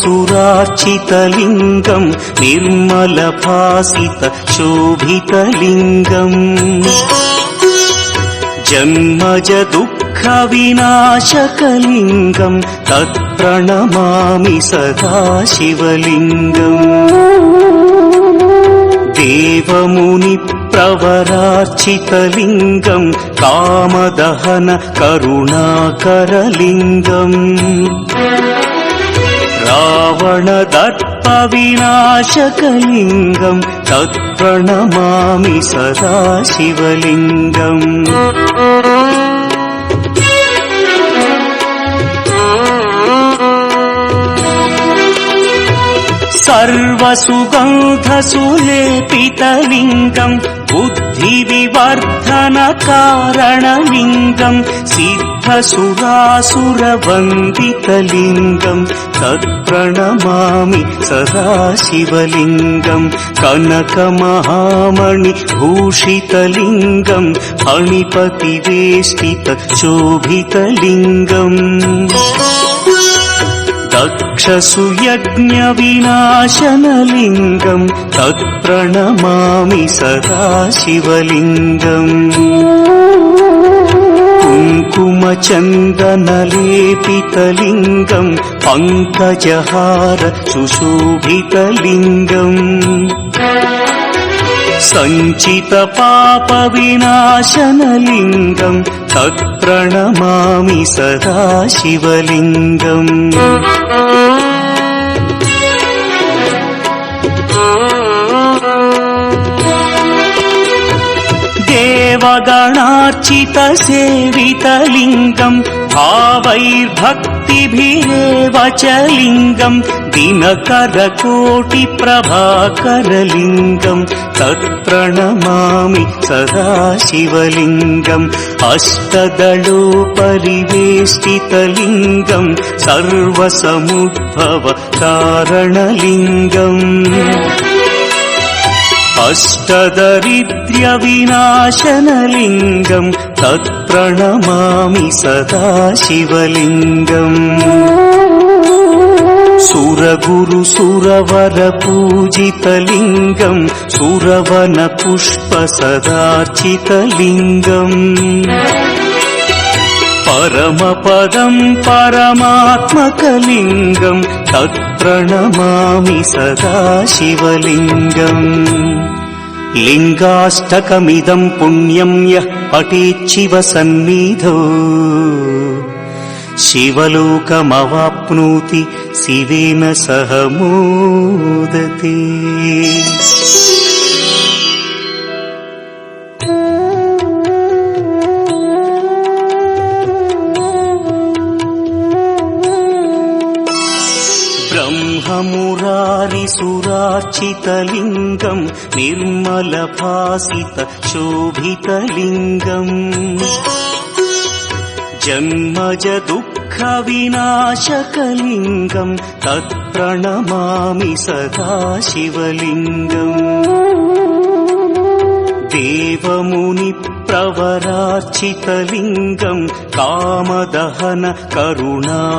सर्वसुरार्चितलिङ्गम् निर्मलभासित शोभितलिङ्गम् जन्मज दुःखविनाशकलिङ्गम् तत्प्रणमामि सदा शिवलिङ्गम् देवमुनिप्रवरार्चितलिङ्गम् कामदहन करुणाकरलिङ्गम् रावणदर्पविनाशकलिङ्गम् तत्प्रणमामि सदा शिवलिङ्गम् सर्वसुगन्धसुलेपितलिङ्गम् बुद्धिविवर्धनकारणलिङ्गम् सिद्धसुरासुरवन्दितलिङ्गम् तत्प्रणमामि सदा शिवलिङ्गम् कनकमहामणिभूषितलिङ्गम् फणिपतिवेष्टित शोभितलिङ्गम् दक्षसुयज्ञविनाशनलिङ्गम् तत्प्रणमामि सदा शिवलिङ्गम् कुङ्कुमचन्दनलेपितलिङ्गम् पङ्कजहार सुशोभितलिङ्गम् सञ्चितपापविनाशनलिङ्गम् तत्प्रणमामि सदा शिवलिङ्गम् देवगणार्चितसेवितलिङ्गम् भावैर्भक्तिभिरेव च लिङ्गम् दिनकरकोटिप्रभाकरलिङ्गम् तत्प्रणमामि सदा शिवलिङ्गम् अष्टदलोपरिवेष्टितलिङ्गम् सर्वसमुद्भवकारणलिङ्गम् अष्टदरिद्र्यविनाशनलिङ्गम् तत्प्रणमामि सदा शिवलिङ्गम् सुरगुरुसुरवरपूजितलिङ्गम् सुरवनपुष्पसदार्चितलिङ्गम् परमपदम् परमात्मकलिङ्गम् तत्प्रणमामि सदा शिवलिङ्गम् लिङ्गाष्टकमिदम् पुण्यम् यः पठेच्छिव सन्निधौ शिवलोकमवाप्नोति शिवेन सह मोदते। ब्रह्ममुरारिसुरार्चितलिङ्गम् निर्मलभासित शोभितलिङ्गम् जन्मज दुःखविनाशकलिङ्गम् तत्प्रणमामि सदा शिवलिङ्गम् देवमुनिप्रवरार्चितलिङ्गम् कामदहन करुणाकरलिङ्गम्